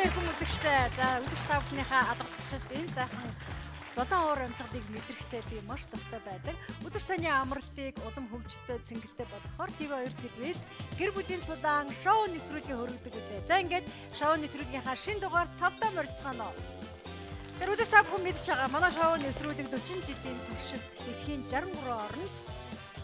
ирхэн үзэгчтэй. За үзэгч та бүхнийхээ алга туршилт энэ сайхан долоон уур амьсгалыг мэдрэхтэй би маш тустай байдаг. Үзэгч таны амралтыг улам хөгжилтэй цэнгэлтэй болгохоор TV2 телевиз гэр бүлийн тулаан шоу нэвтрүүлгийн хөргөдөг үлээ. За ингээд шоу нэвтрүүлгийнхаа шинэ дугаар тавтаа морилцгаано. Тэр үзэгч та бүхэн мэдж байгаа манай шоу нэвтрүүлэг 40 жилийн туршид дэлхийн 63 оронд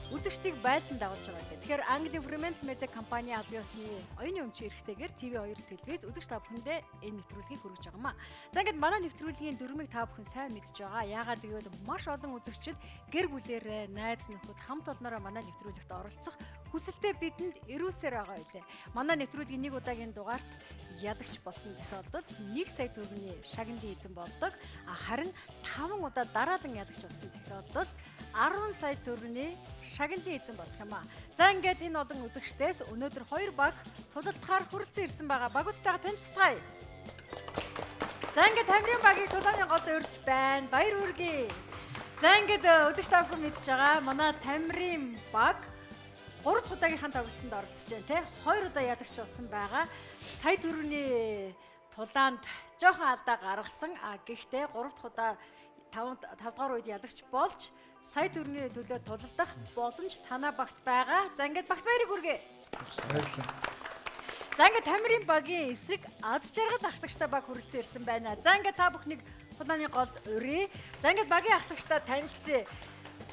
үзэгчдийг байлдан дагуулж байгаа гэдэг. Тэгэхээр Английн Fremantle компани албан ёсны оюуны өмчийн эрхтэйгээр TV2 телевиз үзэгч та бүхэндээ энэ нэвтрүүлгийг хүргэж байгаа маа. За ингээд манай нэвтрүүлгийн дүрмийг та бүхэн сайн мэдж байгаа. Яагаад гэвэл маш олон үзэгчид гэр бүлээрээ, найз нөхөд хамт олноороо манай нэвтрүүлэгт оролцох хүсэлтэд бидэнд ирүүлсээр байгаа байлээ. Манай нэвтрүүлгийн нэг удаагийн дугаарт ялагч болсон тохиолдолд 1 сая төгрөгийн шагналын эзэн болдог. Харин 5 удаа дараадан ялагч болсон тохиолдолд 10 сая төгрөгийн шагналын эзэн болох юм аа. За ингээд энэ олон үзэгчдээс өнөөдөр 2 баг тулалдахаар хүрэлцэн ирсэн байгаа. Багуудтайгаа танилцгаая. За ингээд Тамирын багийн тулааны гол урд байна. Баяр хүргэе. За ингээд үзэгч та бүхэн мэдж байгаа. Манай Тамирын баг 3 дахь удаагийнхаа тоглолтод оролцож байна те. 2 удаа ялагч болсон байгаа. Сая төгрөгийн тулаанд жоохон алдаа гаргасан. Гэхдээ 3 дахь удаа 5 дахь үед ялагч болж сая төгрөгийн төлөө тулалдах боломж танаа багт байгаа. За ингээд багт баярыг хүргэе. Баярлалаа. За ингээд Тамирын багийн эсрэг аз жаргал ахлагчтай баг хүрэлцэн ирсэн байна. За ингээд та бүхнийг тулааны голд урья. За ингээд багийн ахлагчтай танилцъя.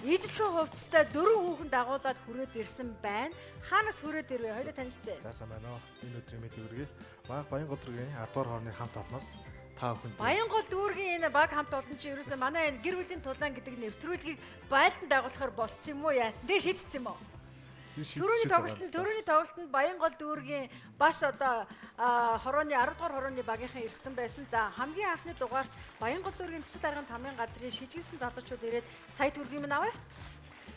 Ижлэхэн хувцастай 4 хүүхэн дагуулад хүрээд ирсэн байна. Хаанаас хүрээд ирвэ? Хоёулаа танилцъя. За сайн байна уу? Энэ өдрийн мэд хүргэе. Баянгол дүүргийн 10 дугаар хоорны хамт олноос та бүхэнд Баянгол дүүргийн энэ баг хамт олон чи ерөөсөө манай энэ гэр бүлийн тулаан гэдэг нэвтрүүлгийг байлдан дагуулахаар болцсон юм уу яасан? Тэгээ шийдсэн юм уу? Төрөний тоглолтод Баянгол дүүргийн бас одоо хорооны 10 дугаар хорооны багийнхан ирсэн байсан. За хамгийн анхны дугаарт Баянгол дүүргийн засаг даргын тамгын газрын шижгэлсэн залуучууд ирээд сая төгрөгийг минь аваарцсан.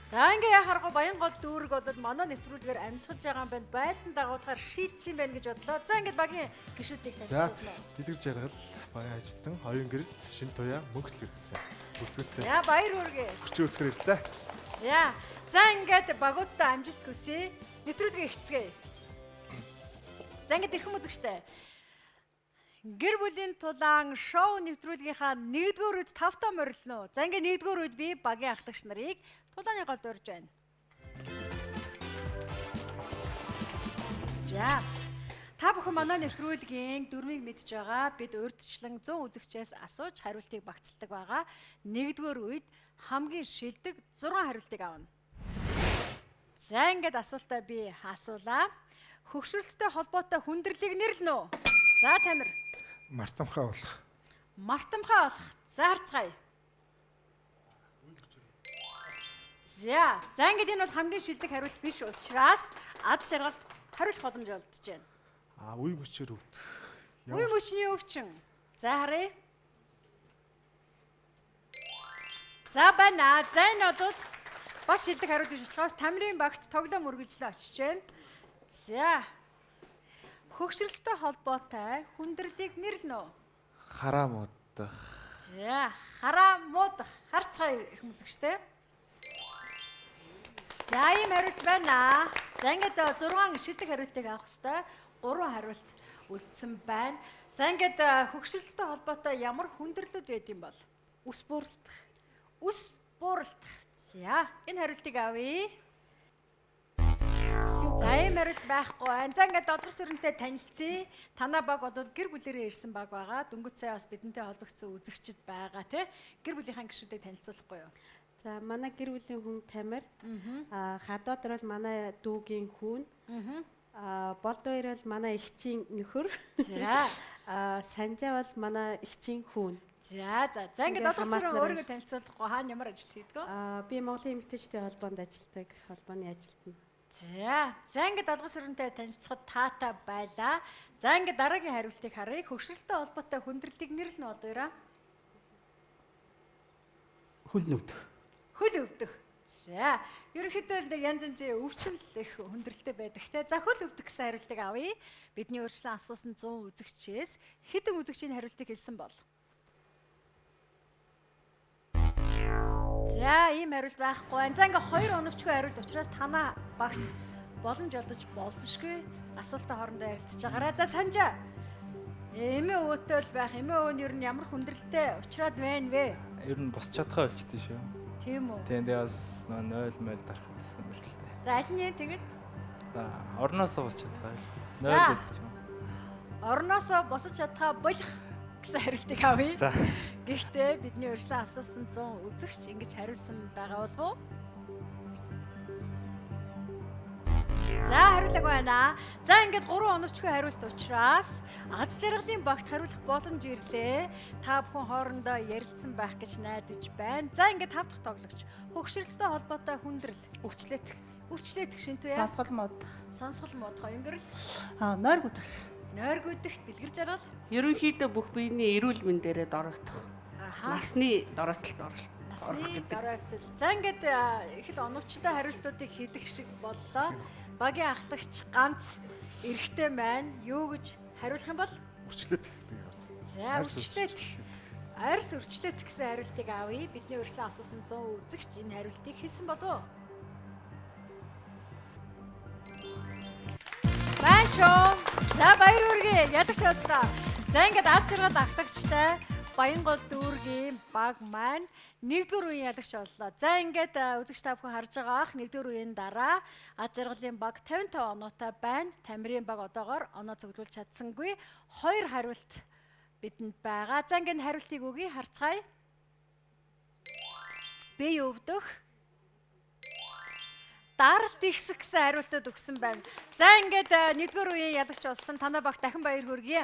За ингээ яхааргүй Баянгол дүүрэг болоод манай нэвтрүүлгээр амьсгалж байгаа юм байна. Байлдан дагуулахаар шийдсэн юм байна гэж бодлоо. За ингээд багийн гишүүдийг За танилцуулна. Дэлгэр жаргал багийн ажилтан хоёрын гэрэл шин туяа мөнгө төлөвлөсөн. Бүртгүүлээ. За баяр хүргэе. Хүчээ өсгөр ирлээ. За. За ингээд багуудтай амжилт хүсье. Нэвтрүүлгээ эхэлцгээе. За ингээд ирхэн үзэгчтэй. Гэр бүлийн тулаан шоу нэвтрүүлгийнхаа 1-р үед тавтаа морилно. За ингээд 1-р үед би багийн ахлагч нарыг тулааны голд урьж байна. За. Та бүхэн манай нэвтрүүлгийн дүрмийг мэдж байгаа. Бид урьдчилан 100 үзэгчээс асууж хариултыг багцладаг байгаа. 1-р үед хамгийн шилдэг 6 хариултыг авна. За ингээд асуултаа би асуулаа. Хөгшрөлттэй холбоотой хүндрэлийг нэрлэнэ үү? За Тамир. Мартамхаа болох. Мартамхаа болох. За харцгаая. За ингээд энэ бол хамгийн шилдэг хариулт биш учраас аз жаргалд хариулах боломж олдож байна. Үе мөчээр өвдөх. Үе мөчний өвчин. За харъя. За байна. За энэ бол бас шилдэг хариулт биш учраас Тамирын багт тоглоом үргэлжлээ очиж байна. За. Хөгшрөлттэй холбоотой хүндрэлийг нэрлэнэ үү? Хараа муудах. За, хараа муудах. Харцгаая ирхэн үзэгчтэй. За, ийм хариулт байна. За, ингээд 6 шилдэг хариултыг авах хэвээр 3 хариулт үлдсэн байна. За, ингээд хөгшрөлттэй холбоотой ямар хүндрэлүүд байд юм бол? Ус бууралдах. Ус бууралдах. За, энэ хариултыг авъя. За, ийм хариулт байхгүй байна. За, ингээд долгор сүрэнтэй танилцъя. Танаа баг бол гэр бүлэрээ ирсэн баг байгаа. Дөнгөж сая бас бидэнтэй холбогдсон үзэгчд байгаа тий. Гэр бүлийнхаа гишүүдийг танилцуулахгүй юу? За манай гэр бүлийн хүн Тамир. Хадуудар бол манай дүүгийн хүн. Болдоор бол манай эгчийн нөхөр. За. Санжаа бол манай эгчийн хүн. За ингээд долгор сүрэн өөрийгөө танилцуулахгүй хаана ямар ажил хийдэг вэ? Би Монголын эмэгтэйчдийн холбоонд ажилладаг. Холбооны ажилтан. За ингээд долгор сүрэнтэй танилцахад таатай байлаа. За ингээд дараагийн хариултыг харъя. Хөгшрөлттэй холбоотой хүндрэлтийг нэрлэнэ одоороо. Хөл нүвдэх. Хөл өвдөх. За, ерөнхийдөө л янз янзын өвчин их хүндрэлтэй байдаг те. За хөл өвдөх гэсэн хариултыг авъя. Бидний өөрчлөн асуусан 100 үзэгчээс хэдэн үзэгчийн хариултыг хэлсэн бол? За, ийм хариулт байхгүй байна. За ингээ 2 оновчгүй хариулт учраас танаа багт боломж олдож болзошгүй асуултаа хоорондоо ярилцж байгаарай. За Санжаа. Эмээ өвөтэй л байх. Эмээ өвөө нь ер нь ямар хүндрэлтэй уучраад байна вэ? Ер нь босч чадхаа болчихдээ шүү. Тийм үү? Тэгээд бас 0 мэл дарах бас хүндрэлтэй. За аль нь тэгээд За орноосоо босч чадхаа 0 За. гэдэг ч юм. орноосоо босож чадхаа болох гэсэн хариултыг авъя. За. Гэхдээ бидний урьдчилан асуусан 100 үзэгч ингэж хариулсан байгаа болов уу? За хариулаг байна. За ингээд 3 оновчгүй хариулт учраас аз жаргалын багт хариулах боломж ирлээ. Та бүхэн хоорондоо ярилцсан байх гэж найдаж байна. За ингээд 5 дахь тоглогч хөгшрөлттэй холбоотой хүндрэл, үрчлээдэх шинтүү яа? Сонсгол мод. Сонсгол мод хоёнгэрл, Нойр гүдэх. нойр гүйдэх, дэлгэр жаргал. Ерөнхийдөө бүх биений эрүүл мэндээрээ дороотох. Аха. Насны дороотолд орох. Насны дороотол. За ингээд их л оновчтой хариултуудыг хэлэх шиг боллоо. Багийн ахлагч ганц эрэгтэй маань юу гэж хариулах юм бол? Үрчлээд гэдэг юм. За үрчлээдэх. Арьс үрчлээдэх гэсэн хариултыг авъя. Бидний урьдчилан асуусан 100 үзэгч энэ хариултыг хэлсэн болов уу? Байна шүү. За баяр хүргэе. Ядагч бодлоо. За ингээд аз жаргал ахлагчтай Баянгол дүүргийн баг маань 1-р үеийн ядагч боллоо. За ингээд үзэгч та бүхэн харж байгаа ах 1-р үеийн дараа аз жаргалын баг 55 оноотой байна. Тамирын баг одоогоор оноо цуглуулж чадсангүй. 2 хариулт бидэнд байгаа. За ингээд хариултыг өгье харцгаая. Бие өвдөх. Даралт ихсэх гэсэн хариултууд өгсөн байна. За ингээд 1-р үеийн ядагч болсон танай баг дахин баяр хүргэе.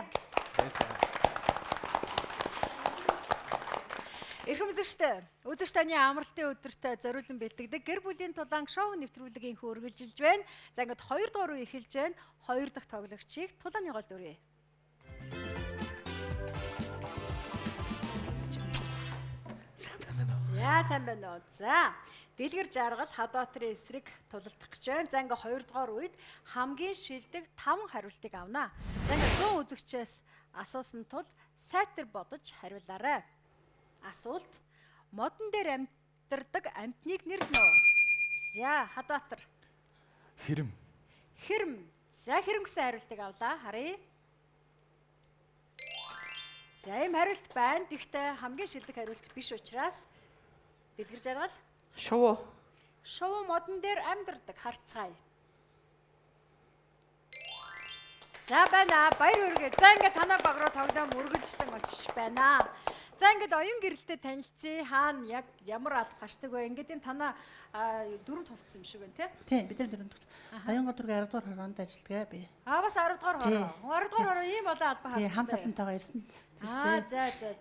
Эрхэм үзэгч таны амралтын өдөртөө зориулан бэлтгэдэг гэр бүлийн тулаан шоу нэвтрүүлгийн инхүү үргэлжилж байна. За ингээд 2 дугаар үе эхэлж байна. 2 дахь тоглогчийг тулааны гол дүрье. Сайн байна уу? За дэлгэр жаргал Хадбаатарын эсрэг тулалдах гэж байна. За ингээд 2 дугаар үед хамгийн шилдэг 5 хариултыг авнаа. За ингээд 100 үзэгчээс асуусан тул сайтар бодож хариулаарай. Асуулт: модон дээр амьдардаг амьтныг нэрлэнэ үү? За Хадбаатар. Хэрэм. Хэрэм. За хэрэм гэсэн хариултыг авлаа. Харъя. За ийм хариулт байна. Гэхдээ хамгийн шилдэг хариулт биш учраас дэлгэр жаргал. Шувуу. Шувуу модон дээр амьдардаг харцгаая. За байна. Баяр хүргэе. За ингээд танай баг руу тоглоом үргэлжлэн очиж байна. За ингээд оюун гэрэлтэй танилцъя. Хаана яг ямар алба хашдаг вэ? Ингээд энэ танаа дөрөв тувцсан юм шиг байна тий? Тийм, бид нар дөрөв төвч. Баянгол дүүргийн 10 дугаар хороонд ажилладаг би. Бас 10 дугаар хороо. 10 дугаар хороо ийм олон алба Тийм, хашдаг. хамт олонтойгоо ирсэн. За.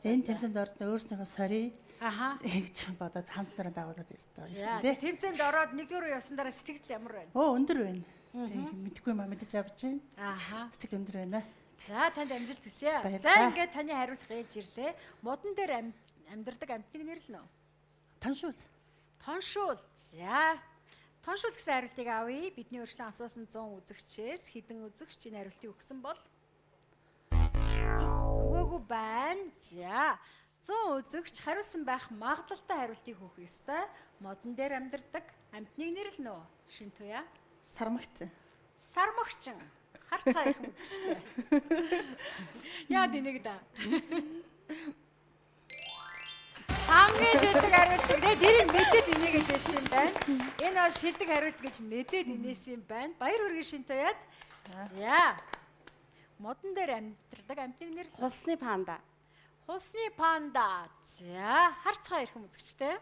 Энэ тэмцээнд орсон өөрснийхөө сорий Аха. гэж бодоод хамт нараа дагуулад ирсэн За тий. тэмцээнд ороод 1-р явсан дараа сэтгэл ямар байна? Оо, өндөр байна. Тийм, мэдгүй юм мэдэж авч байна. Аха. Сэтгэл өндөр байна. За танд амжилт хүсье. Баярлалаа. За ингээд таны хариулт ээлж ирлээ. Модон дээр амьдардаг амьтныг нэрлэнэ үү? Таншуул. Тоншуул. За. Тоншуул гэсэн хариултыг авъя. Бидний урьдчилан асуусан 100 үзэгчээс хэдэн үзэгч энэ хариултыг өгсөн бол? Өгөөгүй байна. За. 100 үзэгч хариулсан байх магадлалтай хариултыг өгөх ёстой. Модон дээр амьдардаг амьтныг нэрлэнэ үү? Шинтүү яа? Сармагч. Сармагчин. Харцгаа их үзэгчтэй. Яа динэг да. Хамгийн шилдэг хариулт гэдэг тэрийг мэдээд инээгээд байсан юм байна. Энэ бол шилдэг хариулт гэж мэдээд инээсэн юм байна. Баяр хүргэе шинтөө яад. За. Модон дээр амьдардаг амьтныг нэр Хулсны панда. Хусны панда. За, харцгаа ирхэн үзэгчтэй.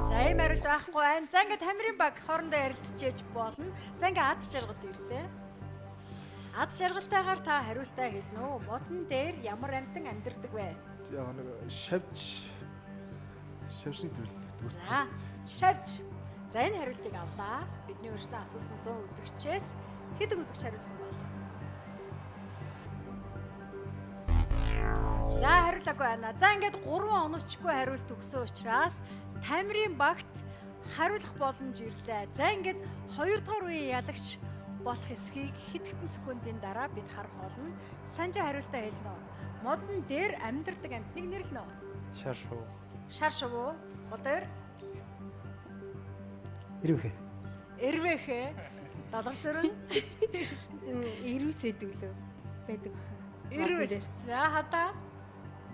За, ийм хариулт байхгүй байна. За, ингээд тамирын баг хоорондоо ярилцчихэж болно. За, ингээд аз жаргалд ирлээ. Аз жаргалтайгаар та хариултаа хэлнэ үү? Модон дээр ямар амьтан амьдардаг вэ? Яг нэг шавшны төрөл. За, шавж. За, энэ хариултыг авлаа. Бидний урьдчилан асуусан 100 үзэгчээс хэдэн үзэгч хариулсан бол? За хариулаагүй байна. За ингээд 3 оноочгүй хариулт өгсөн учраас тамирын багт хариулах боломж ирлээ. За ингээд 2 дугаар үеийн ялагч болох эсхийг хэд хэдэн секундын дараа бид харах болно. Санжаа хариултаа хэлнэ үү? Модон дээр амьдардаг амьтныг нэрлэнэ үү? Шар шуу. Шар шувуу. Бол дээр Ирвэхэ. эрвэхэ. Долгор сөрөн. Ирүүс гэдэг лөө байдаг баха. Ирүүс. За хадаа.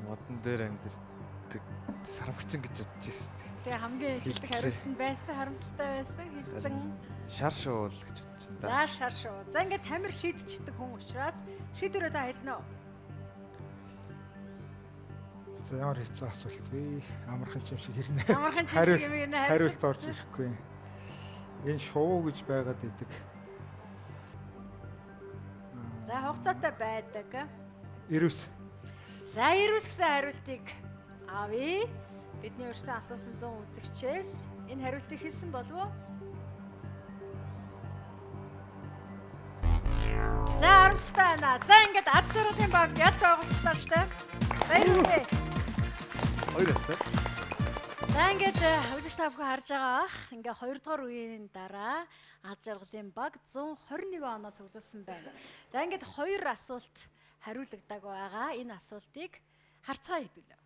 Модон дээр амьдэрдэг сармагчин гэж бодож ирсэн. Тэгээ хамгийн шилдэг хариулт нь байсан, харамсалтай байсан. Хэлсэн. Шар шуул гэж бодож байна. За шар шүү. За ингээд тамир шийдчихдэг хүн учраас шийдвэрээ та хэлнэ үү? За ямар хэцүү асуулт вэ? Амархан юм шиг хэрнэ. Амархан жишээ юм байна. Хариулт орж ирэхгүй. Энэ шувуу гэж байгаад идэг. За хугацаатай байдаг. Ирүүс. За ирүүс гэсэн хариултыг авъя. Бидний өөрсдөө асуусан 100 үзэгчээс энэ хариултыг хэлсэн болов уу? За харамсалтай байна. За ингээд аз жаргалын баг ялц байгуулчлаа штэ. Баярлалаа. Хоёр хэвчээ. За ингээд үзэгч та бүхэн харж байгаа бах. Ингээ 2 дугаар үеийн дараа аз жаргалын баг 121 оноо цуглуулсан байна. За ингээд 2 асуулт хариулагдаг байгаа. Энэ асуултыг харцгаа хэдүүлээ.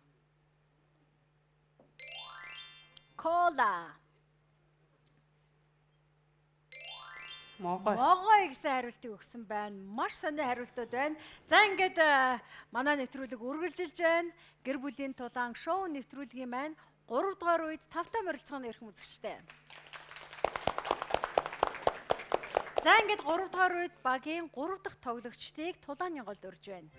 Кола. Могой гэсэн хариултыг өгсөн байна. Маш сони хариултууд байна. За ингээд манай нэвтрүүлэг үргэлжилж байна. Гэр бүлийн тулаан шоу нэвтрүүлгийн маань 3 дугаар үед тавтай морилцооны эрхэм үзэгчтэй. За ингээд 3 дугаар үед багийн 3 дахь тоглогчдыг тулааны голд урьж байна.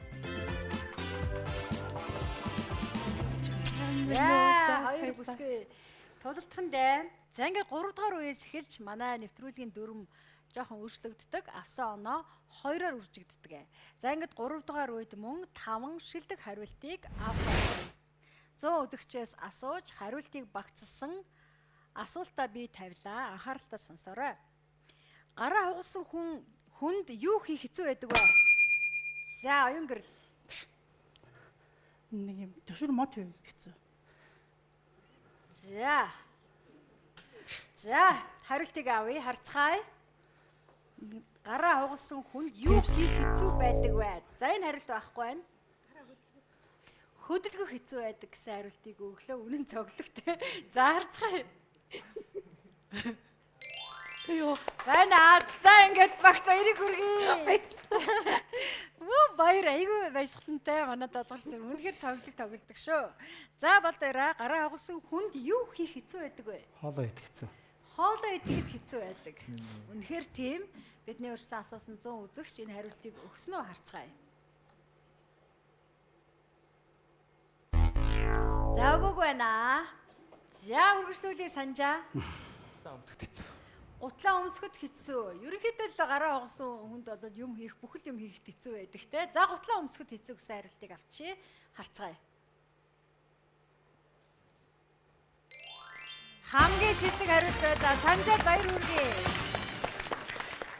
За хоёр бүсгүй тулалдах нь дээ. За ингээд 3 дугаар үеэс эхэлж манай нэвтрүүлгийн дүрм жоохон өөрчлөгддөг. Авсан оноо 2-оор үржигддэг. За ингээд 3 дугаар үед мөн 5 шилдэг хариултыг авах. 100 үзэгчээс асууж хариултыг багцсан асуултаа би тавилаа. Анхааралтай сонсоорой. Гараа хугалсан хүнд юу хийх хэцүү байдаг вэ? За оюун гэрэл. Нэг юм төшөр мод хийх хэцүү. За хариултыг авъя. Харцгаая. Гараа хугалсан хүнд юу хийх хэцүү байдаг вэ? За энэ хариулт байхгүй байна. Хөдөлгөх хэцүү байдаг гэсэн хариултыг өглөө үнэн цоглогтой. За харцгаая. Юу? Байна. За ингээд багт баярыг хүргэе. Баяр айгүй баясгалантай манай доторч нар үнэхээр цоглог тоглодог шүү. За болоорой гараа хугалсан хүнд юу хийх хэцүү байдаг вэ? Хоолоо идэх хэцүү. Хоолоо идэхэд хэцүү байдаг. Үнэхээр тийм. Бидний өөрсдөө асуусан 100 үзэгч энэ хариултыг өгснөө харцгаая. За өгөөг байна. За үргэлжлүүлээ санджаа. Өмсгөт хэцүү. Гутлаа өмсгөд хэцүү. Ерөнхийдөө л гараа хугалсан хүнд одоо юм хийх, бүхэл юм хийхэд хэцүү байдаг те. За гутлаа өмсгөд хэцүү гэсэн хариултыг авчи. Харцгаая. Хамгийн шилдэг хариулт байлаа. Санжаа баяр хүргэе.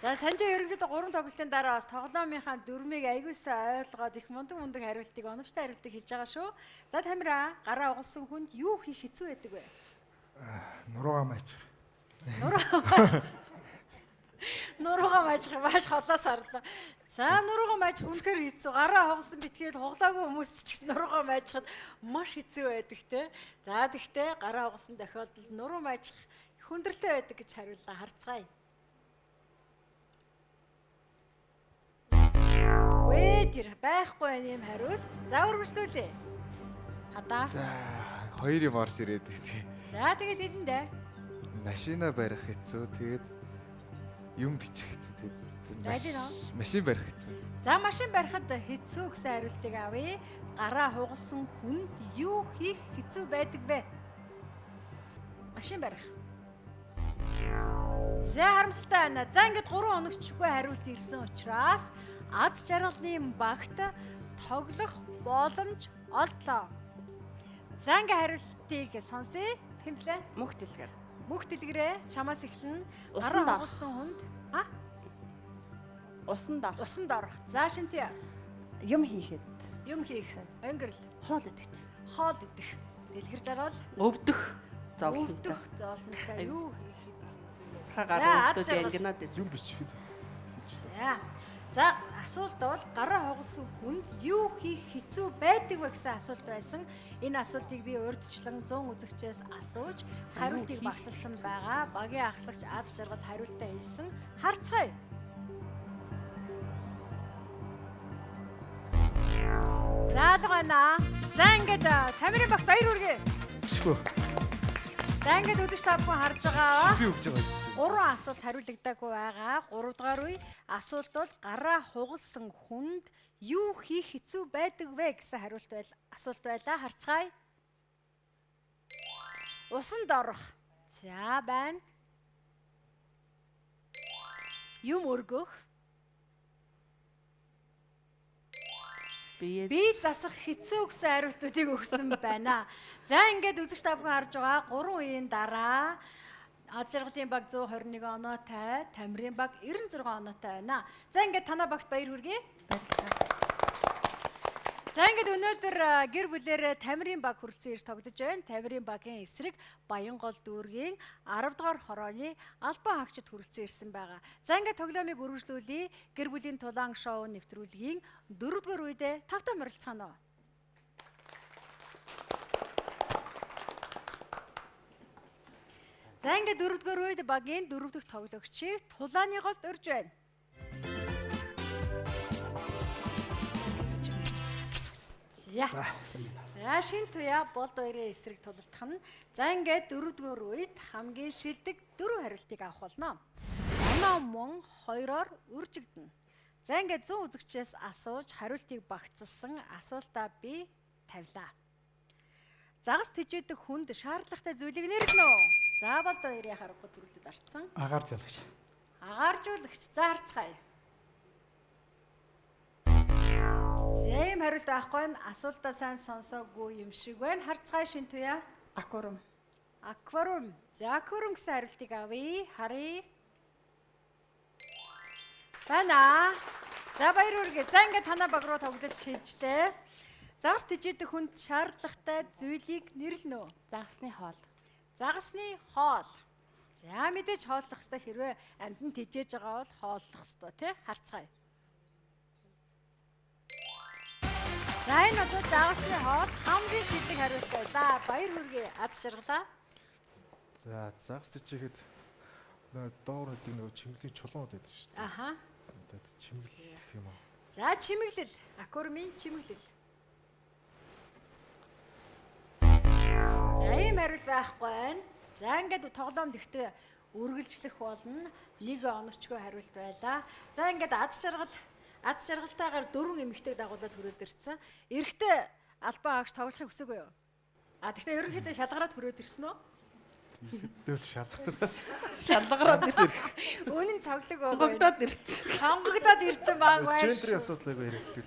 За санжаа ерөнхийдөө 3 тоглолтын дараа бас тоглоомынхаа дүрмийг аягуулсаа ойлгоод их мундаг хариултыг оновчтой хариултыг хийж байгаа шүү. За Тамира гараа угалсан хүнд юу хийх хэцүү байдаг вэ? Нуруугаа маач. Нуруугаа маачих маш холоос арлаа. За нуруугаа маачих үнэхээр хэцүү. Гараа хугалсан битгээл хуглаагүй хүмүүс ч нуруугаа маачихад маш хэцүү байдаг те. За тэгтээ гараа хугалсан тохиолдолд нуруу маачих хүндрэлтэй байдаг гэж хариуллаа. Харцгаая. Гүй тэр байхгүй юм хариулт. За үргэлжлүүлээ. Хадаа. За хоёр юм орж ирээд тий. За тэгээд хэдэндээ. Машина барих хэцүү. Тэгээд юм бичих хэцүү. Тэгээд машин барих хэцүү. За машин барихад хэцүү гэсэн хариултыг авъя. Гараа хугалсан хүнд юу хийх хэцүү байдаг вэ? Машин барих. За харамсалтай байна. За ингээд 3 хоногчгүй хариулт ирсэн учраас аз жаргалын багт тоглох боломж олдлоо. За ингээд хариултыг сонсъё. Хэмлээ. Мөх дэлгэр. Мөх дэлгэрээ чамаас эхлэн Усан гараа дорох. хугалсан хүнд Усан дорох. За Шинтия. Юм хийхэд. Юм хийх. Өнгөрл. Хоол идэхэд. Хоол идэх. Дэлгэр жаргал. Өвдөх. Зовлонтой. Өвдөх зоолонтой юу хийх хэцүү вэ? Гараа өвдөд аз жаргал. ангинаад Юм бичиххэд. За. За асуулт бол гараа хугалсан хүнд юу хийх хэцүү байдаг вэ гэсэн асуулт байсан. Энэ асуултыг би урьдчилан 100 үзэгчээс асууж хариултыг багсалсан байгаа. Багийн ахлагч Аз жаргал хариултаа хэлсэн. Харцгаая. За байна. За ингээд камерын багт баяр хүргэе. Шгүй. За ингээд үзэж та бүхэн харж байгаа. Би өгч байгаа. 3 асуулт хариулагдаагүй байгаа. 3 дугаар үе асуулт бол гараа хугалсан хүнд юу хийх хэцүү байдаг вэ гэсэн асуулт байлаа. Харцгаая. Усанд орох. За байна. Юм өргөх. Би засах хэцүү гэсэн хариултуудыг өгсөн байна. За ингээд үзэж та бүхэн харж байгаа 3 үеийн дараа Аз жаргалын баг 121 оноотой, Тамирын баг 96 оноотой байна. За ингээд танаа багт баяр хүргэе. За ингээд өнөөдөр гэр бүлээрээ Тамирын баг хүрэлцэн ирж тоглож байна. Тамирын багийн эсрэг Баянгол дүүргийн 10 дугаар хорооны албан хаагчид хүрэлцэн ирсэн байгаа. За ингээд тоглоомыг үргэлжлүүлье. Гэр бүлийн тулаан шоу нэвтрүүлгийн 4 дугаар үедээ тавтан морилцгаано. За ингээд 4 дугаар үед багийн 4 дахь тоглогчийг тулааны голд урьж байна. За шин туяа болд хоёрын эсрэг тулалдах нь. За ингээд 4 дугаар үед хамгийн шилдэг 4 хариултыг авах болно. Оноо мөн 2-оор үржигдэнэ. За ингээд 100 үзэгчээс асууж хариултыг багцсан асуултаа би тавилаа. Загас тэжээдэг хүнд шаардлагатай зүйлийг нэрлэнэ үү? За болд хоёрын харахгүй төрөлд арчсан. Агааржуулагч. Агааржуулагч. За харцгаая. Ийм хариулт авахгүй нь асуултаа сайн сонсоогүй юм шиг байна. Харцгаая шин туяа. Аквариум. Аквариум. За аквариум гэсэн хариултыг авъя. Харъя. Байна. За баяр хүргэе. За ингээд танаа баг руу тоглож шилжлээ. Загас тэжээдэг хүнд шаардлагатай зүйлийг нэрлэнэ үү? Загасны хоол. Загасны хоол. За мэдээж хооллох ёстой хэрвээ амьтан тэжээж байгаа бол хооллох ёстой тий? Харцгаая. За энэ одоо загасны хоол хамгийн шилдэг хариулт байлаа. Баяр хүргэе. Аз жаргалаа. За загас тэжээхэд доор нэг нөгөө чимэглэлийн чулуунууд байдаг шүү дээ. Аха. Тэгээд чимэглэх юм аа. За чимэглэл. Аквариумын чимэглэл. За ийм хариулт байхгүй байна. За ингээд тоглоомд ихтэй үргэлжлэх болно. Нэг оновчгүй хариулт байлаа. За ингээд аз жаргалтайгаар 4 эмэгтэйг дагуулад хүрээд ирсэн. Эрэхтэй албан хаагч тоглохыг хүсэгүй юу? Тэгтээ ерөнхийдөө шалгараад хүрээд ирсэн үү? Тэгэл шалгараад. Шалгараад Үнэн цоглог байгаа. богдоод ирсэн. Сонгогдоод ирсэн баг байж. Гендрийн асуудлыг яригддаг.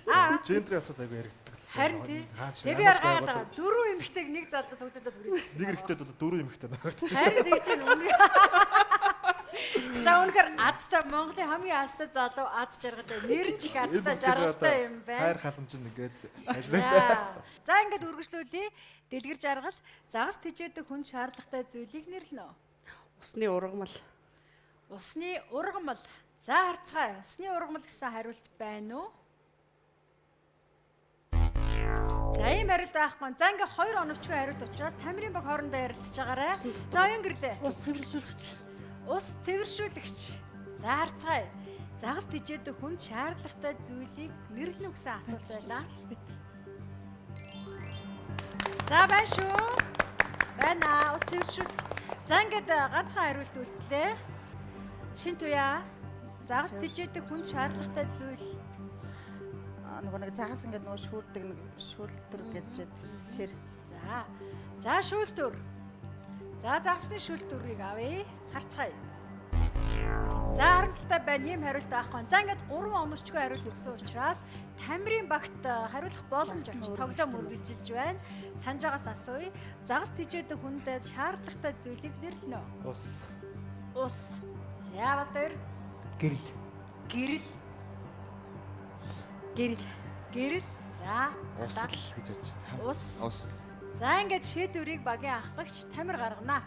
Гендрийн асуудлыг яригддаг. Харин тий. Тэг би аргаад байгаа. 4 эмэгтэйг нэг залдаа цуглуулад хүрээд ирсэн. Нэг эрэхтэй 4 эмэгтэй наагч. Харин тэг чинь үнэ. За үнэхээр азтай Монголын хамгийн азтай залуу аз жаргалтай. Нэр нь ч их азтай жаргалтай юм байна. Хайр халамж нэгээд ажилладаг. За ингээд үргэлжлүүлье. Дэлгэр жаргал загас тэжээдэг хүн шаардлагатай зүйлийг нэрлэнэ үү? Усны ургамал. Усны ургамал. За харцгаая. Усны ургамал гэсэн хариулт байна уу? За ийм хариулт байхгүй. За ингээд 2 оновчгүй хариулт учраас Тамирын баг хоорондоо ярилцж байгаарай. За оюун гэрлээ. Ус цэвэршүүлэгч. Ус цэвэршүүлэгч. За харцгаая. Загас тэжээдэг хүнд шаардлагатай зүйлийг нэрлэнэ гэсэн асуулт байлаа. За байна шүү. Байна. Ус цэвэршүүлэгч. За ингээд ганцхан хариулт үлдлээ. Шин туяа. Загас тэжээдэг хүнд шаардлагатай зүйл. Нөгөө нэг загас ингээд нөгөө шүүрдэг нэг шүүлтүр гэж яддаг шүү дээ. Тэр. За шүүлтүр. За загасны шүүлтүрийг авъя. Харцгаая. За харамсалтай байна. Ийм хариулт байхгүй. За ингээд 3 оновчгүй хариулт өгсөн учраас Тамирын багт хариулах боломж олж тоглоом үргэлжилж байна. Санж байгаас асууя. Загас тэжээдэг хүндэд шаардлагатай зүйлийг нэрлэнэ үү? Ус. Ус. За балтэр. Гэрэл. Гэрэл. Гэрэл. Гэрэл. За. Ус л гэж бодож байна. Ус. Ус. За ингээд шийдвэрийг багийн ахлагч Тамир гаргана.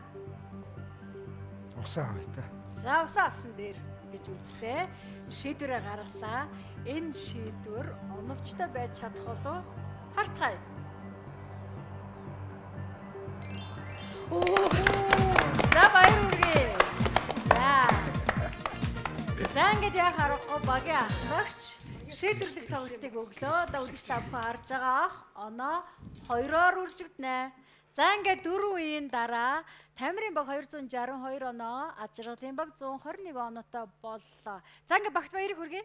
Усаа авъя та. За усаа авсан дээр. гэж үзлээ. Шийдвэрээ гаргалаа. Энэ шийдвэр оновчтой байж чадах болов харцгаая. За баяр хүргэе. За ингээд яг харахгүй багийн ахлагч шийдвэрлэх тоглолтыг өглөө. Одоо үзэгч та бүхэн харж байгаа оноо 2-оор үржигдэнэ. За ингээд 4 үеийн дараа Тамирын баг 262 оноо, Ад жаргалын баг 121 оноотой боллоо. За ингээд багт баярыг хүргэе.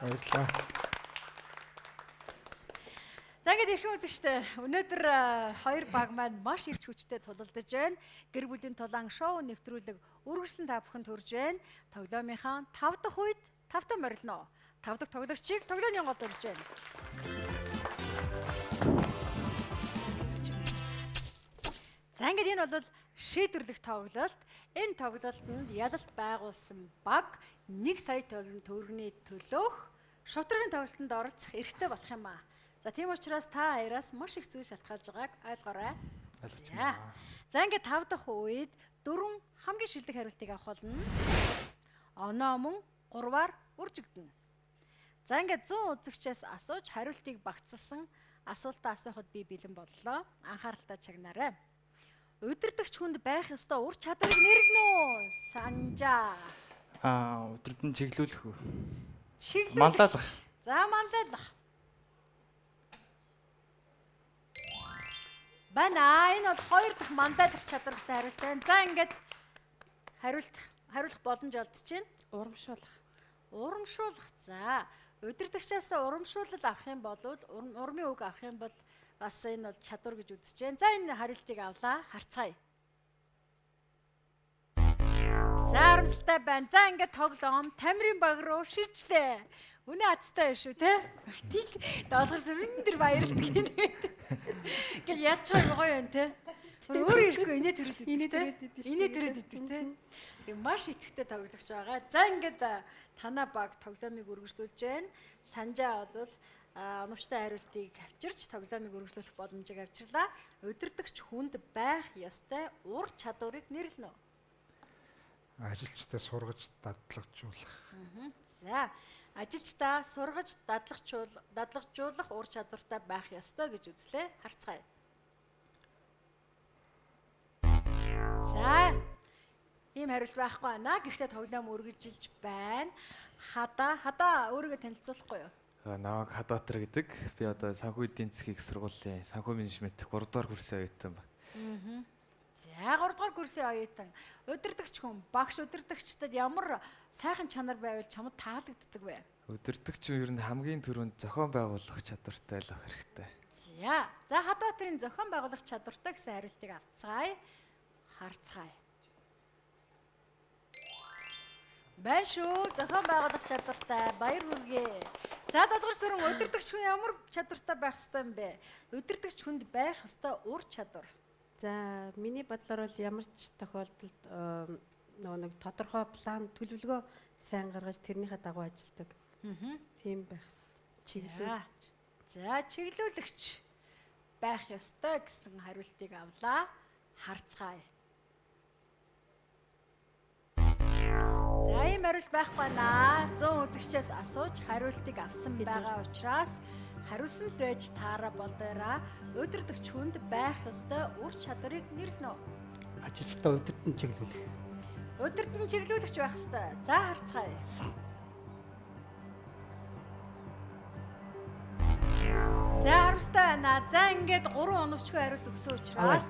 Баярлалаа. За ингээд эрхэм үзэгчтэй өнөөдөр хоёр баг маань маш ирч хүчтэй тулалдаж байна. Гэр бүлийн тулаан шоу нэвтрүүлэг үргэлжлэн та бүхэнд хүрж байна. Тоглоомынхаа 5 дахь үед 5 та морилно. 5 дахь тоглогчийг тоглооны гол урьж байна. За ингээд энэ бол шийдвэрлэх тоглолт. Энэ тоглолтод ялалт байгуулсан баг 1 сая төгрөгийн төлөөх шударгын тоглолтод оролцох эрхтэй болох юм аа. За тийм учраас та хоёроос маш их зүйл шалтгаалж байгааг ойлгоорой. За ингээд 5 дахь үед 4 хамгийн шилдэг хариултыг авах болно. Оноо мөн 3-аар үржигдэнэ. За ингээд 100 үзэгчээс асууж хариултыг багцсан асуултаа асуухад би бэлэн боллоо. Анхааралтай чагнаарай. Удирдагч хүнд байх ёстой ур чадварыг нэрлэнэ үү? Санжаа. Өдөртөн чиглүүлэх үү? Чиглүүлэх. Манлайлах. За манлайлах. Бана энэ бол 2 дахь манлайлах чадвар гэсэн хариулт байна. За ингээд хариулах боломж олдож байна. Урамшуулах. Урамшуулах. За удирдагчаас урамшуулал авах юм бол урмын үг авах юм бол бас энэ бол чадвар гэж үзэж байна. За энэ хариултыг авлаа. Харцгаая. За харамсалтай байна. За ингээд тоглоом Тамирын баг руу шилжлээ. Үнэ азтай шүү те. Тийг доолгор сэрэн дээр баярлдаг юм. Гэл ядчих юм гоё юм те. Өөр ирэхгүй инээ төрөд идэв те. Инээ төрөд идэв те. Тэг маш итгэвтэй тоглогч байгаа. За ингээд танаа баг тоглоомыг үргэлжлүүлж байна. Санжаа бол оновчтой хариултыг авчирч тоглоомыг үргэлжлүүлэх боломжийг авчирлаа. Удирдагч хүнд байх ёстой ур чадварыг нэрлэнэ. Ажилчтай сургаж дадлагжуулах. За ажилчдаа сургаж дадлагжуулах ур чадвартай байх ёстой гэж үзлээ. Харцгаая. За ийм хариулт байхгүй байна. Гэхдээ тоглоом үргэлжилж байна. Хадаа өөрийгөө танилцуулахгүй юу? Наваг Хадбаатар гэдэг. Би одоо санхүү эдийн засгийн сургуулийн санхүү менежмент 3 дугаар курсын оюутан байна. За 3 дугаар курсын оюутан. Удирдагч хүн, багш удирдагчдад ямар сайхан чанар байвал чамд таалагддаг вэ? Удирдагч ер нь хамгийн түрүүнд зохион байгуулах чадвартай л байх хэрэгтэй. За Хадбаатарын зохион байгуулах чадвартай гэсэн хариултыг авцгаая. Харцгаая. Байна шүү. Зохион байгуулах чадвартай. Баяр хүргэе. За 7 дугаар сүрэн удирдагч хүн ямар чадвартай байх ёстой юм бэ? Удирдагч хүнд байх ёстой ур чадвар. За миний бодлоор бол ямар ч тохиолдолд нэг тодорхой план төлөвлөгөө сайн гаргаж тэрнийхээ дагуу ажилладаг. Тийм байх чиглүүлэгч. За чиглүүлэгч байх ёстой гэсэн хариултыг авлаа. Харцгаая. За ийм хариулт байхгүй байна. 100 үзэгчээс асууж хариултыг авсан байгаа учраас хариулсан л байж таараа болоораа. Удирдагч хүнд байх ёстой ур чадварыг нэрлэнэ. Ажилтаа удирдан чиглүүлэх. Удирдан чиглүүлэгч байх ёстой. За харцгаая. За харамстай байна. За ингээд 3 оновчгүй хариулт өгсөн учраас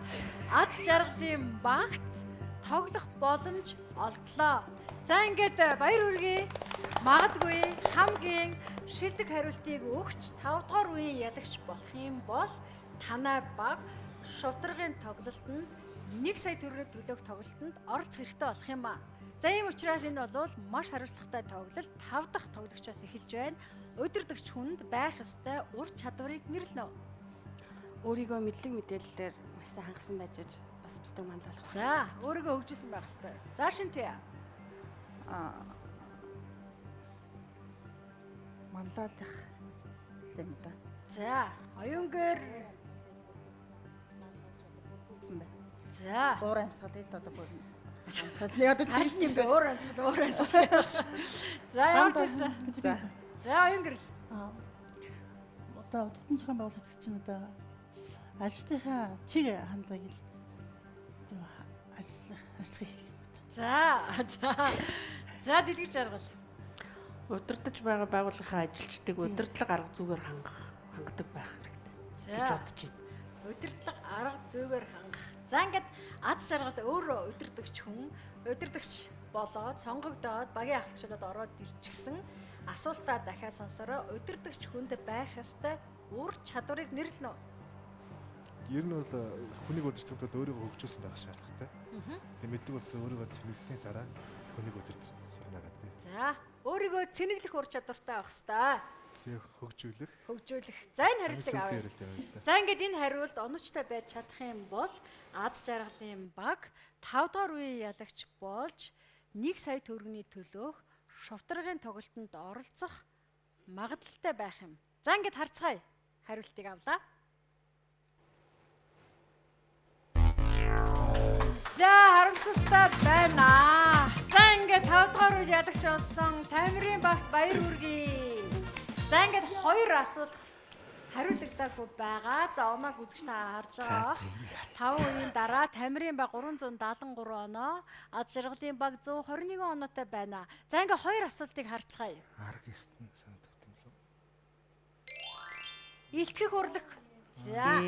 Ад жаргалын багт тоглох боломж олдлоо. За ингээд баяр хүргэе. Магадгүй хамгийн шилдэг хариултыг өгч 5 дугаар үеийн ялагч болох юм бол танай баг шударгын тоглолтод 1 сая төгрөг төлөх тоглолтод оролцох хэрэгтэй болох юм аа. За ийм учраас энэ бол маш хариуцлагатай тоглолт 5 дахь тоглогчоос эхэлж байна. Удирдагч хүнд байх ёстой ур чадварыг нэрлэнэ. Өөрийгөө мэдлэг мэдээллээр маш сайн хангасан байж бас бусдыг манлайлах. За өөрийгөө хөгжүүлсэн байх ёстой. За шинтээ. Манлайлах юм да. За оюунгэр. Гэсэн бай. За Уур амьсгалыг одоо бүр Яг одоо Харин юм бэ өөр амьсгал. За ямар ч байсан. За. За оюун гэрэл. Одоо удирдан зохион байгуулагч чинь одоо ажилтныхаа чиг хандлагыг ажлыг За дэлгэж жаргал. Удирдах байгаа байгууллагын ажилчдыг удирдлага арга зүгээр хангадаг байх хэрэгтэй гэж бодож байна. Удирдлага арга зүйгээр хангах. За ингээд аз жаргал өөрөө удирдагч хүн, удирдагч болоод сонгогдоод багийн ахлагчдад ороод ирчихсэн асуултаа дахиад сонсороо удирдагч хүнд байх ёстой үр чадварыг нэрлэнэ. Ер нь бол хүнийг удирдахад бол өөрийгөө хөгжүүлсэн байх шаардлагатай. Тэгээ мэдлэг болсон өөрийгөө цэнэглэсний дараа хүнийг удирдах сурна гэдэг. За өөрийгөө цэнэглэх ур чадвартай байх ёстой. Зөв хөгжүүлэх. За энэ хариултыг авъя. За ингээд энэ хариулт оновчтой байж чадах юм бол аз жаргалын баг 5 дахь үеийн ялагч болж 1 сая төгрөгийн төлөөх шовтрагийн тоглолтод оролцох магадлалтай байх юм. За ингээд харцгаая. Хариултыг авлаа. За харамсалтай байна. За ингээд 5 дахь үеийн ялагч болсон Тамирын багт баяр хүргэе. За ингээд 2 асуулт хариулагдаагүй байгаа. За оноог үзэгч та харж байгаа. 5 үеийн дараа Тамирын баг 373 оноо, аз жаргалын баг 121 оноотой байна. За ингээд 2 асуултыг харцгаая. Арга ертөнц санагдав юм лөө. Илтгэх урлаг. За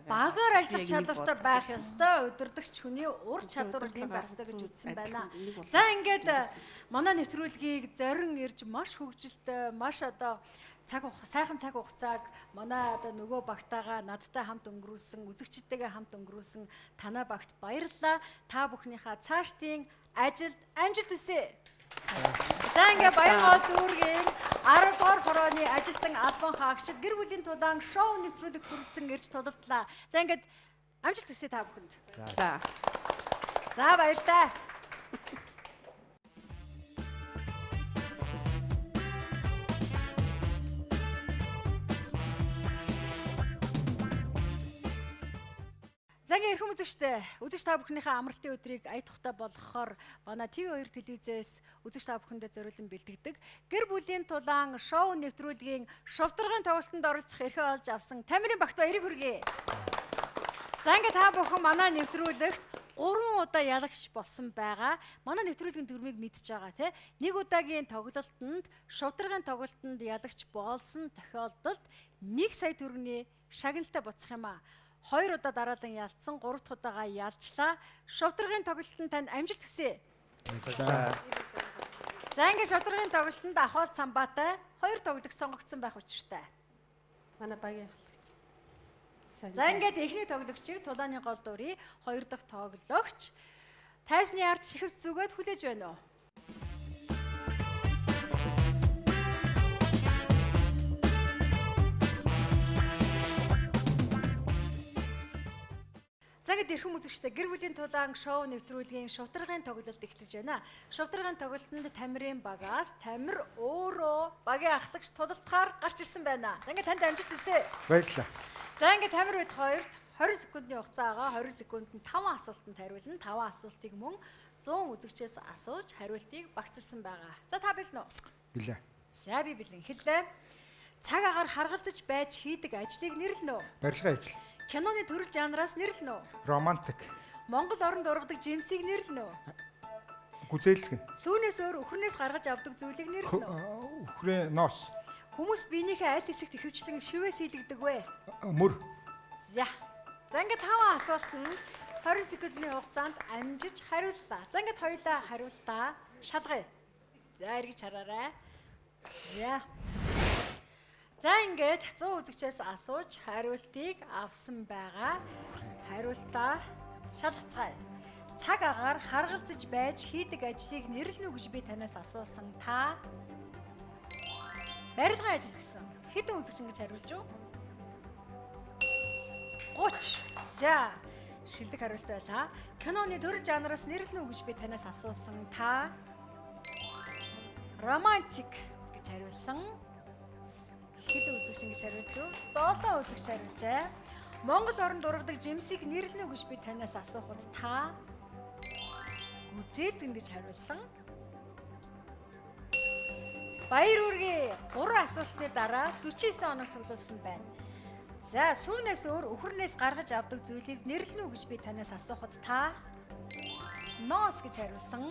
багаар ажиллах чадвартай байх ёстой удирдагч хүний ур чадвар юм байх ёстой гэж үзсэн байна. За ингээд манай нэвтрүүлгийг зорин ирж маш хөгжилтэй, маш одоо сайхан цаг хугацааг манай одоо нөгөө багтаага надтай хамт өнгөрүүлсэн, үзэгчдтэйгээ хамт өнгөрүүлсэн танай багт баярлалаа. Та бүхнийхээ цаашдын ажилд амжилт хүсье. За ингээ баян гол дүүргийн 10 дугаар хорооны ажилтан албан хаагчид гэр бүлийн тулаан шоу нэвтрүүлэг хүргэсэн ирж тулалдлаа. За ингээд амжилт хүсье та бүхэнд. За баярлалаа. За ингээ эрхэм үзэгч та бүхнийхээ амралтын өдрийг ая тухтай болгохоор манай TV2 телевизээс үзэгч та бүхэндээ зориулан бэлтгэдэг гэр бүлийн тулаан шоу нэвтрүүлгийн шовдоргын тоглолтод оролцох эрхээ олж авсан Тамирын багт баярыг хүргэе. За ингээ та бүхэн манай нэвтрүүлэгт 3 удаа ялагч болсон байгаа. Манай нэвтрүүлгийн дүрмийг мэдж байгаа тий. 1 удаагийн тоглолтод шовдоргын тоглолтод ялагч болсон тохиолдолд 1 сая төгрөгийн шагналтай буцах юм а. 2 удаа дараалан ялцсан 3 дахь удаага ялчлаа. Шовдоргын тоглолтод танд амжилт хүсье. За ингээд шовдоргын тоглолтод Ахвал Цамбаатай 2 тоглогч сонгогдсон байх учиртай. Манай багийн ахлагч. За ингээд эхний тоглогчийг тулааны гол дуурий, 2 дахь тоглогч тайсны ард шихэвч зүгээд хүлээж байна уу? За ингээд эрхэм үзэгчтэй гэр бүлийн тулаан шоу нэвтрүүлгийн шовдоргын тоглолт эхэлж байна. Шовдоргын тоглолтод Тамирын багаас Тамир өөрөө багийн ахлагч тулалтахаар гарч ирсэн байна. За ингээд танд амжилт хүсье. Баярлалаа. За ингээд Тамир үед 2-т 20 секундын хугацаа байгаа. 20 секундэд 5 асуултанд хариулна. 5 асуултыг мөн 100 үзэгчээс асууж хариултыг багцлсан байгаа. За та бэлэн үү? Билээ. За би бэлэн. Эхэллээ. Цаг агаар харгалзаж байж хийдэг ажлыг нэрлэнэ үү? Барилгын ажил. Киноны төрөл жанраас нэрлэнэ үү? Романтик. Монгол оронд ургадаг жимсийг нэрлэнэ үү? Гүзээлгэн. Сүүнээс өөр өхрнээс гаргаж авдаг зүйлийг нэрлэнэ үү? Өхрөө ноос. Хүмүүс биенийхээ аль хэсэгт ихэвчлэн шивээс хийлэгдэг вэ? Мөр. За. За ингээд 5 асуулт нь 20 секундын хугацаанд амжиж хариуллаа. За ингээд хоёулаа хариултаа шалгая. За эргэж хараарай. За. За ингээд 100 үзэгчээс асууж хариултыг авсан байгаа. Хариултаа шалгацгаая. Цаг агаар харгалзаж байж хийдэг ажлыг нэрлэнэ үү гэж би танаас асуусан. Та барилгын ажил гэсэн. Хэдэн үзэгч ингэж хариулж юу? 30. За. Шилдэг хариулт байлаа. Киноны төрөл жанраас нэрлэнэ үү гэж би танаас асуусан. Та романтик гэж хариулсан. Хэдэн үзэгч ингэж хариулж юу? 7 үзэгч хариулжээ. Монгол оронд ургадаг жимсийг нэрлэнэ үү гэж би танаас асуухад та үзээзэн гэж хариулсан. Баяр үргээ 3 асуултны дараа 49 оног цуглуулсан байна. За сүүнээс өөр өхөрнөөс гаргаж авдаг зүйлийг нэрлэнэ үү гэж би танаас асуухад та ноос гэж хариулсан.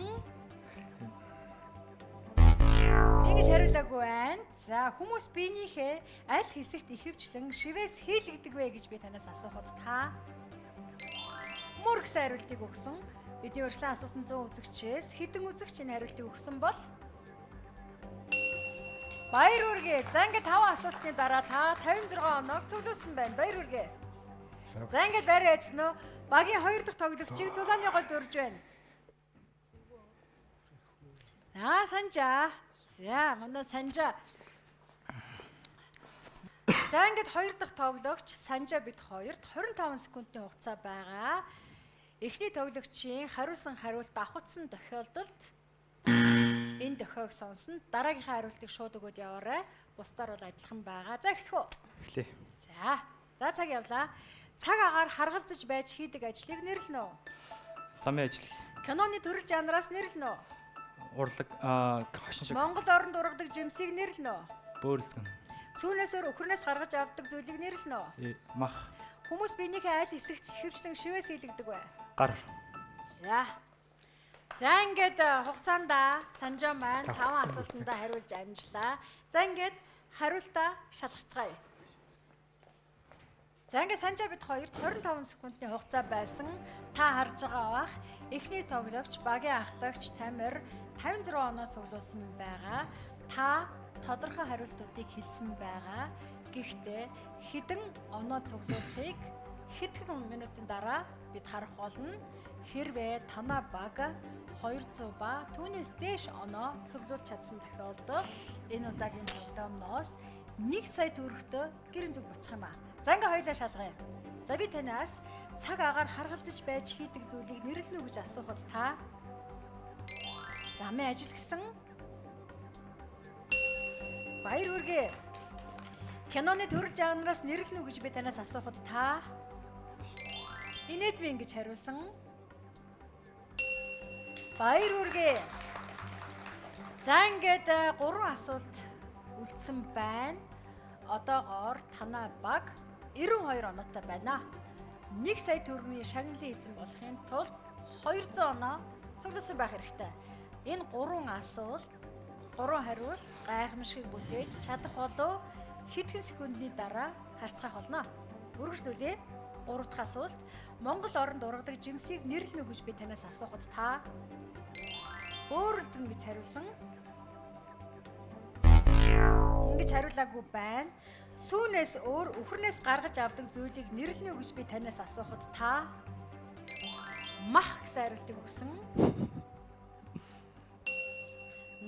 Ингэж хариулаагүй байна. За хүмүүс биенийхээ аль хэсэгт ихэвчлэн шивээс хийлэгдэг вэ гэж би танаас асуухад та мөр гэсэн хариултыг өгсөн. Бидний урьдчилан асуусан 100 үзэгчээс хэдэн үзэгч энэ хариултыг өгсөн бол Баяр үргээ. За ингээд 5 асуултны дараа та 56 оног цуглуулсан байна. Баяр үргээ. За ингээд байраа эцнэ. Багийн 2 дахь тоглогчийг тулааны голд урьж байна. Санжаа. За манай Санжаа. За ингээд 2 дахь тоглогч Санжаа бид хоёрт 25 секундын хугацаа байгаа. Эхний тоглогчийн хариулсан хариулт давхацсан тохиолдолд энэ дохиог сонсно. Дараагийнхаа хариултыг шууд өгөөд яваарай. Бусдаар бол адилхан байгаа. За эхлэх үү? Эхлэе. За цаг явлаа. Цаг агаар харгалзаж байж хийдэг ажлыг нэрлэнэ үү? Замын ажил. Киноны төрөл жанраас нэрлэнэ үү? Урлаг хошин шиг. Монгол оронд ургадаг жимсийг нэрлэнэ үү? Бөөрөлдгөн. Сүүнээсээр өхөрнөөс гаргаж авдаг зүйлийг нэрлэнэ үү? Мах. Хүмүүс биенийхээ аль хэсэгт ихэвчлэн шивээс хийлэгдэг вэ? Гар. За ингээд хугацаанда Санжаа маань 5 асуултанд хариулж амжлаа. За ингээд хариултаа шалгацгаая. За ингээд Санжаа бид хоёрт 25 секундын хугацаа байсан. Та харж байгаа бах. Эхний тоглогч багийн ахлагч Тамир 56 оноо цуглуулсан байгаа. Та тодорхой хариултуудыг хэлсэн байгаа. Гэхдээ хэдэн оноо цуглуулахыг хэдхэн минутын дараа бид харах болно. Хэрвээ танаа баг 200 ба түүнээс дээш оноо цуглуулж чадсан тохиолдолд энэ удаагийн тоглоомноос 1 сая төгрөгтөө гэрэн зүг буцах юм аа. За ингээ хоёлаа шалгая. За би танаас цаг агаар харгалзаж байж хийдэг зүйлийг нэрлэнэ үү гэж асуухад та замын ажил гэсэн баяр үргээ. Киноны төрөл жанраас нэрлэнэ үү гэж би танаас асуухад та инээдвэн гэж хариулсан. Баяр үргээ. За ингээд 3 асуулт үлдсэн байна. Одоогоор танаа баг 92 оноотой байна. 1 сая төгрөгийн шагналын эзэн болохын тулд 200 оноо цуглуулсан байх хэрэгтэй. Энэ 3 асуулт, 3 хариулт гайхамшиг бүтээж чадах болов хэдхэн секундны дараа харьцах болно. Үргэлжлүүлье. 3 дахь асуулт. Монгол оронд ургадаг жимсийг нэрлэнэ үү гэж би танаас асуухад та бөөрөлдгөн гэж хариулсан. Ингэж хариулаагүй байна. Сүүнээс өөр өхөрнөөс гаргаж авдаг зүйлийг нэрлэнэ үү гэж би танаас асуухад та мах гэсэн хариултыг өгсөн.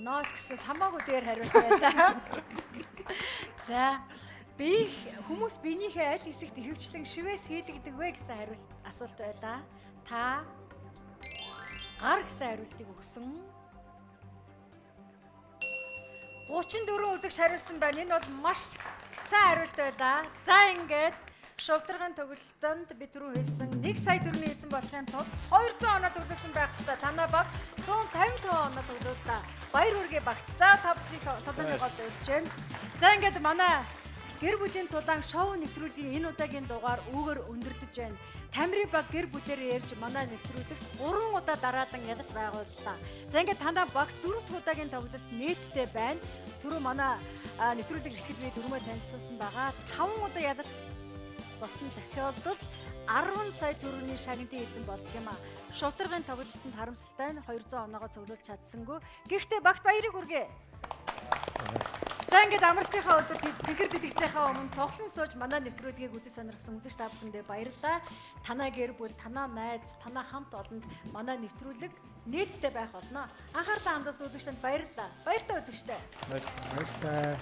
Ноос гэсэн хамаагүй дээр хариулт байлаа. За би хүмүүс биенийхээ аль хэсэгт ихэвчлэн шивээс хийлэгдэг вэ гэсэн хариулт асуулт байлаа. Та гар гэсэн хариултыг өгсөн. 34 үзэгч хариулсан байна. Энэ бол маш сайн хариулт байлаа. За ингээд шувдаргын тоглолтод бид түрүү хэлсэн 1 сая төгрөгийн эзэн болохын тулд 200 оноо цуглуулсан байх ёстой. Танаа баг 155 оноо цуглууллаа. Баяр үргээ багт. За та бүхний толгойн гол өрж байна. За ингээд манай гэр бүлийн тулаан шоу нэвтрүүлгийн энэ удаагийн дугаар үүгээр өндөрлөж байна. Тамирын баг гэр бүлээрээ ярьж манай нэвтрүүлэгт 3 удаа дараадан ялалт байгууллаа. За ингээд танаа баг 4 дахь удаагийн тоглолт нээлттэй байна. Түрүү манай нэвтрүүлэг ихэд би дөрмөө танилцуулсан байгаа. 5 удаа ялалт болсон тохиолдолд 10 сая төгрөгийн шагналын эзэн болдго юм а. Шударгын тоглолтод харамсалтай нь 200 оноогоо цуглуулж чадсангүй. Гэхдээ багт баярыг хүргэе. За ингээд амралтынхаа өдөр цэгэр дэлгэцийнхаа өмнө тоглон сууж манай нэвтрүүлгийг үзэж сонирхсан үзэгч та бүхэндээ баярлалаа. Танаа гэр бүл, танаа найз, танаа хамт олонд манай нэвтрүүлэг нээлттэй байх болно. Анхаарал хандсан үзэгчдэнд баярлалаа. Баяртай үзэгчтэй. Баярлалаа.